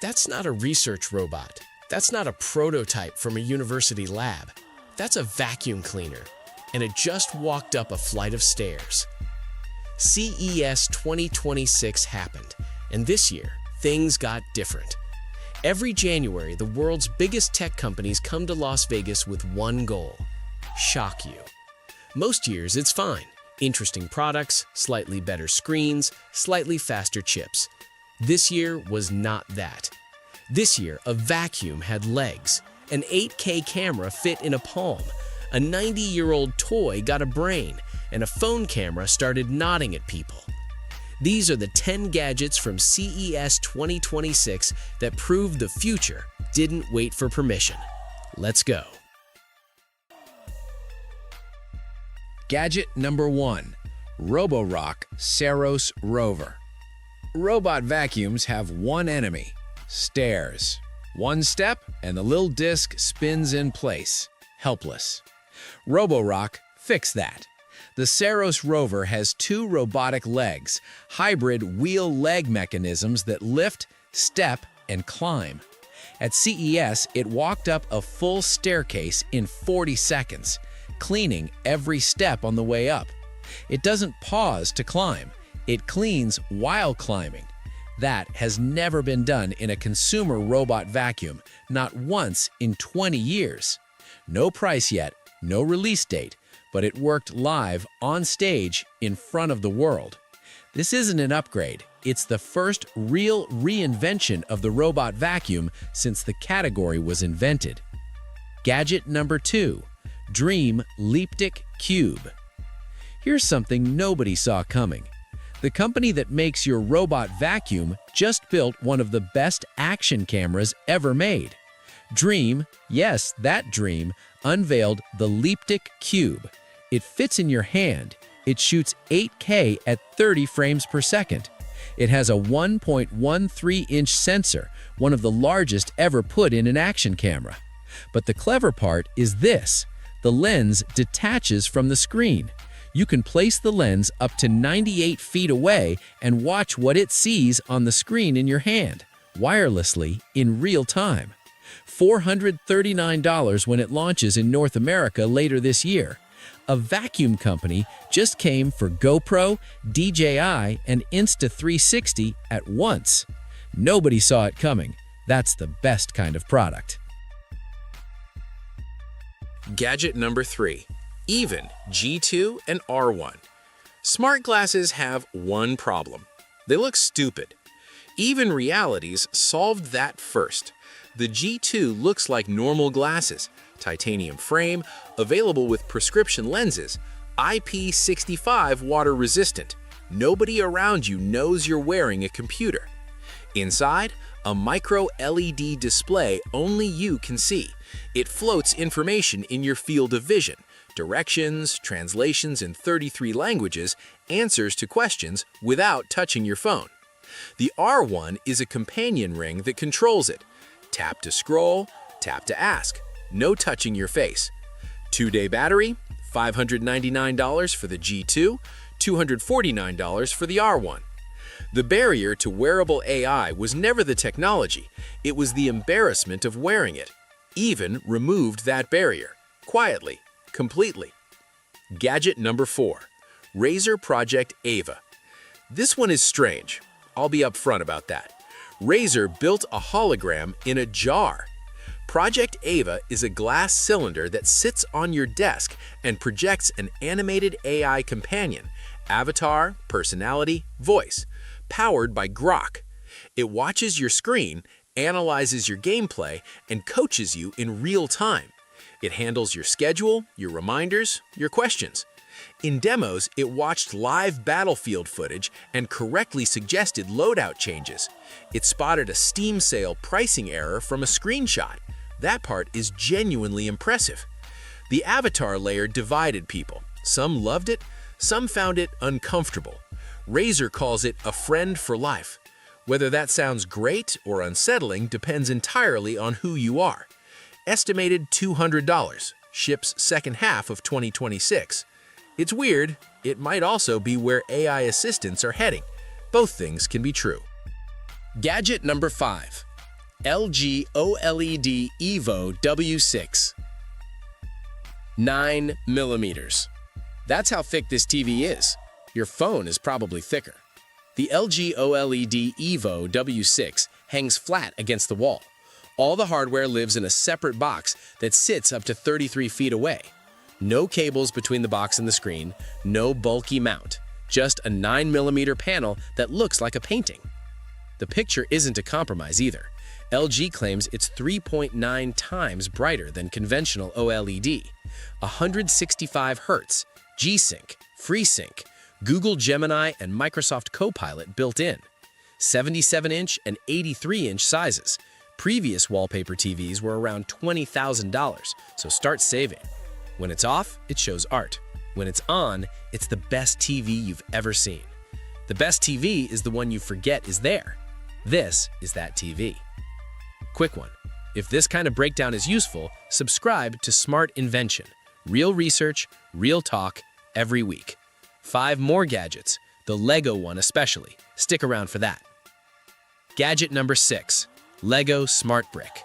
That's not a research robot. That's not a prototype from a university lab. That's a vacuum cleaner, and it just walked up a flight of stairs. CES 2026 happened, and this year, things got different. Every January, the world's biggest tech companies come to Las Vegas with one goal: shock you. Most years, it's fine. Interesting products, slightly better screens, slightly faster chips. This year was not that. This year, a vacuum had legs, an 8K camera fit in a palm, a 90-year-old toy got a brain, and a phone camera started nodding at people. These are the 10 gadgets from CES 2026 that prove the future didn't wait for permission. Let's go. Gadget number 1. Roborock Saros Rover. Robot vacuums have one enemy: stairs. One step and the little disc spins in place, helpless. Roborock fixed that. The Saros rover has 2 robotic legs, hybrid wheel-leg mechanisms that lift, step, and climb. At CES, it walked up a full staircase in 40 seconds, cleaning every step on the way up. It doesn't pause to climb. It cleans while climbing. That has never been done in a consumer robot vacuum, not once in 20 years. No price yet, no release date, but it worked live on stage in front of the world. This isn't an upgrade. It's the first real reinvention of the robot vacuum since the category was invented. Gadget number 2. Dream Leptic Cube. Here's something nobody saw coming. The company that makes your robot vacuum just built one of the best action cameras ever made. Dream, yes, that Dream, unveiled the Leptic Cube. It fits in your hand. It shoots 8K at 30 frames per second. It has a 1.13-inch sensor, one of the largest ever put in an action camera. But the clever part is this: the lens detaches from the screen. You can place the lens up to 98 feet away and watch what it sees on the screen in your hand, wirelessly, in real time. $439 when it launches in North America later this year. A vacuum company just came for GoPro, DJI, and Insta360 at once. Nobody saw it coming. That's the best kind of product. Gadget number 3. Even G2 and R1. Smart glasses have one problem. They look stupid. Even Realities solved that first. The G2 looks like normal glasses, titanium frame, available with prescription lenses, IP65 water resistant. Nobody around you knows you're wearing a computer. Inside, a micro LED display only you can see. It floats information in your field of vision, directions, translations in 33 languages, answers to questions without touching your phone. The R1 is a companion ring that controls it. Tap to scroll, tap to ask. No touching your face. 2-day battery, $599 for the G2, $249 for the R1. The barrier to wearable AI was never the technology, it was the embarrassment of wearing it. Even removed that barrier, quietly, completely. Gadget number 4. Razer Project Ava. This one is strange. I'll be upfront about that. Razer built a hologram in a jar. Project Ava is a glass cylinder that sits on your desk and projects an animated AI companion, avatar, personality, voice, powered by Grok. It watches your screen, analyzes your gameplay, and coaches you in real time. It handles your schedule, your reminders, your questions. In demos, it watched live battlefield footage and correctly suggested loadout changes. It spotted a Steam sale pricing error from a screenshot. That part is genuinely impressive. The avatar layer divided people. Some loved it, some found it uncomfortable. Razer calls it a friend for life. Whether that sounds great or unsettling depends entirely on who you are. Estimated $200, ships second half of 2026. It's weird, it might also be where AI assistants are heading. Both things can be true. Gadget number 5. LG OLED Evo W6. 9 millimeters. That's how thick this TV is. Your phone is probably thicker. The LG OLED Evo W6 hangs flat against the wall. All the hardware lives in a separate box that sits up to 33 feet away. No cables between the box and the screen, no bulky mount, just a 9mm panel that looks like a painting. The picture isn't a compromise either. LG claims it's 3.9 times brighter than conventional OLED. 165 Hz, G-Sync, FreeSync, Google Gemini and Microsoft Copilot built in. 77-inch and 83-inch sizes. Previous wallpaper TVs were around $20,000, so start saving. When it's off, it shows art. When it's on, it's the best TV you've ever seen. The best TV is the one you forget is there. This is that TV. Quick one. If this kind of breakdown is useful, subscribe to Smart Invention. Real research, real talk, every week. 5 more gadgets, the Lego one especially. Stick around for that. Gadget number 6, Lego Smart Brick.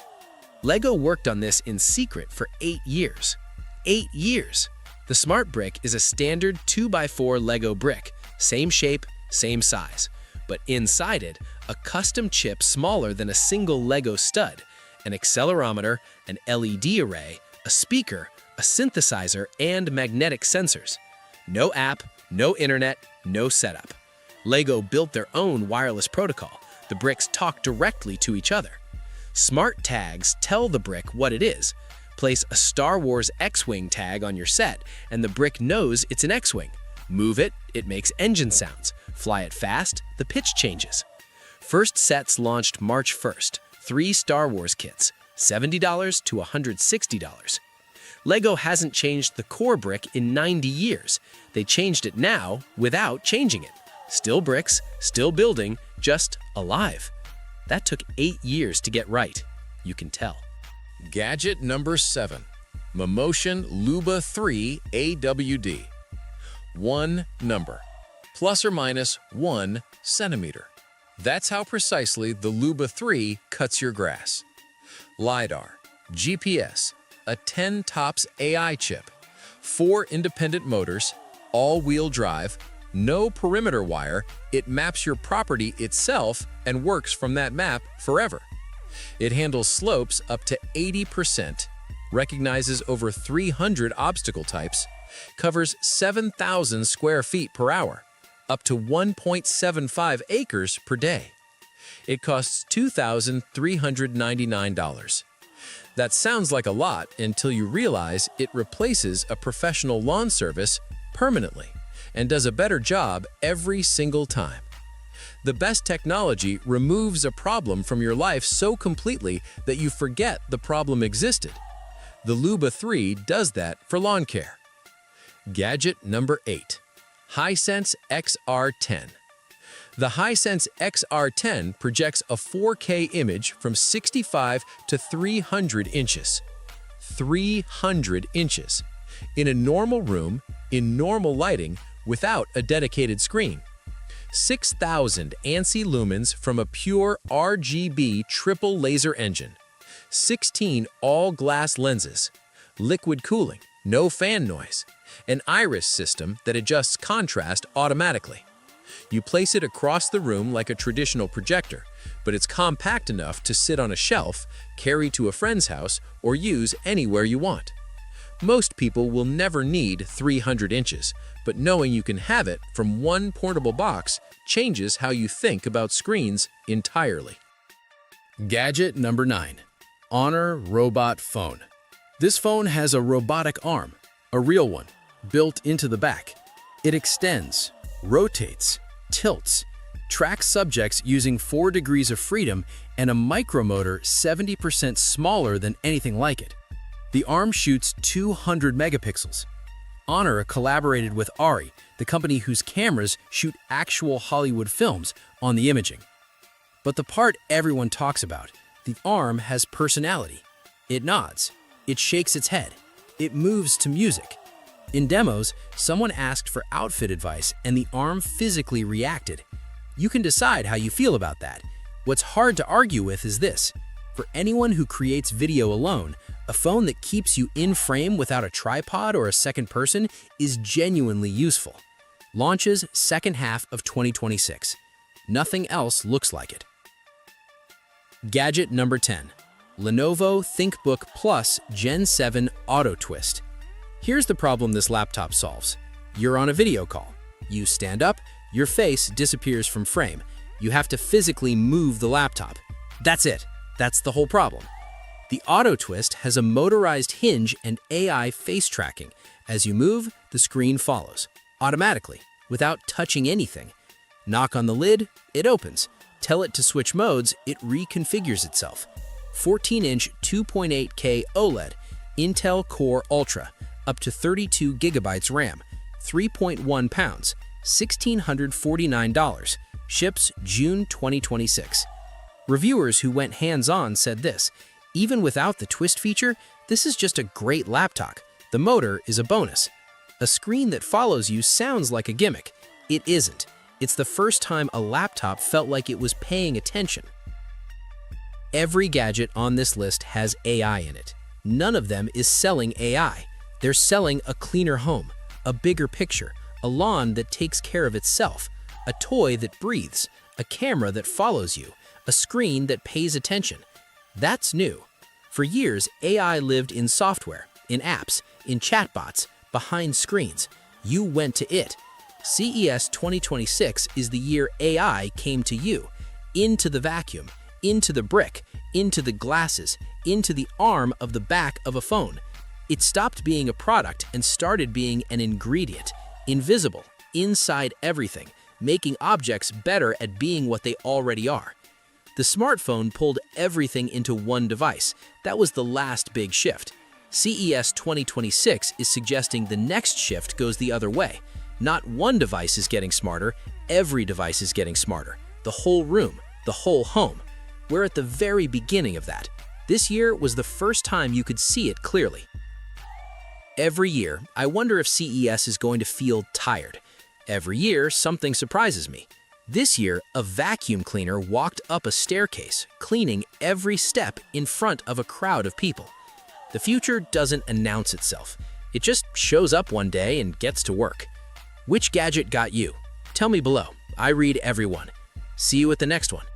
Lego worked on this in secret for 8 years. 8 years! The Smart Brick is a standard 2x4 Lego brick, same shape, same size. But inside it, a custom chip smaller than a single Lego stud, an accelerometer, an LED array, a speaker, a synthesizer, and magnetic sensors. No app, no internet, no setup. Lego built their own wireless protocol. The bricks talk directly to each other. Smart tags tell the brick what it is. Place a Star Wars X-Wing tag on your set, and the brick knows it's an X-Wing. Move it, it makes engine sounds. Fly it fast, the pitch changes. First sets launched March 1st. 3 Star Wars kits, $70 to $160. Lego hasn't changed the core brick in 90 years. They changed it now without changing it. Still bricks, still building, just alive. That took 8 years to get right. You can tell. Gadget number 7, Momotion Luba 3 AWD. 1 number, plus or minus 1 centimeter. That's how precisely the Luba 3 cuts your grass. LiDAR, GPS, a 10 TOPS AI chip, 4 independent motors, all-wheel drive, no perimeter wire, it maps your property itself and works from that map forever. It handles slopes up to 80%, recognizes over 300 obstacle types, covers 7,000 square feet per hour, up to 1.75 acres per day. It costs $2,399. That sounds like a lot until you realize it replaces a professional lawn service permanently and does a better job every single time. The best technology removes a problem from your life so completely that you forget the problem existed. The Luba 3 does that for lawn care. Gadget number 8, Hisense XR10. The Hisense XR10 projects a 4K image from 65 to 300 inches. 300 inches. In a normal room, in normal lighting, without a dedicated screen. 6,000 ANSI lumens from a pure RGB triple laser engine. 16 all-glass lenses. Liquid cooling, no fan noise. An iris system that adjusts contrast automatically. You place it across the room like a traditional projector, but it's compact enough to sit on a shelf, carry to a friend's house, or use anywhere you want. Most people will never need 300 inches, but knowing you can have it from one portable box changes how you think about screens entirely. Gadget number 9, Honor Robot Phone. This phone has a robotic arm, a real one, built into the back. It extends, rotates, tilts, tracks subjects using 4 degrees of freedom and a micromotor 70% smaller than anything like it. The arm shoots 200 megapixels. Honor collaborated with Ari, the company whose cameras shoot actual Hollywood films, on the imaging. But the part everyone talks about, the arm has personality. It nods. It shakes its head. It moves to music. In demos, someone asked for outfit advice and the arm physically reacted. You can decide how you feel about that. What's hard to argue with is this. For anyone who creates video alone, a phone that keeps you in frame without a tripod or a second person is genuinely useful. Launches second half of 2026. Nothing else looks like it. Gadget number 10. Lenovo ThinkBook Plus Gen 7 Auto Twist. Here's the problem this laptop solves. You're on a video call. You stand up, your face disappears from frame. You have to physically move the laptop. That's it. That's the whole problem. The Auto Twist has a motorized hinge and AI face tracking. As you move, the screen follows, automatically, without touching anything. Knock on the lid, it opens. Tell it to switch modes, it reconfigures itself. 14-inch 2.8K OLED, Intel Core Ultra, up to 32 gigabytes RAM, 3.1 pounds, $1,649, ships June 2026. Reviewers who went hands-on said this: even without the twist feature, this is just a great laptop. The motor is a bonus. A screen that follows you sounds like a gimmick. It isn't. It's the first time a laptop felt like it was paying attention. Every gadget on this list has AI in it. None of them is selling AI. They're selling a cleaner home, a bigger picture, a lawn that takes care of itself, a toy that breathes, a camera that follows you, a screen that pays attention. That's new. For years, AI lived in software, in apps, in chatbots, behind screens. You went to it. CES 2026 is the year AI came to you, into the vacuum, into the brick, into the glasses, into the arm of the back of a phone. It stopped being a product and started being an ingredient, invisible, inside everything, making objects better at being what they already are. The smartphone pulled everything into one device. That was the last big shift. CES 2026 is suggesting the next shift goes the other way. Not one device is getting smarter, every device is getting smarter. The whole room, the whole home. We're at the very beginning of that. This year was the first time you could see it clearly. Every year, I wonder if CES is going to feel tired. Every year, something surprises me. This year, a vacuum cleaner walked up a staircase, cleaning every step in front of a crowd of people. The future doesn't announce itself. It just shows up one day and gets to work. Which gadget got you? Tell me below. I read everyone. See you at the next one.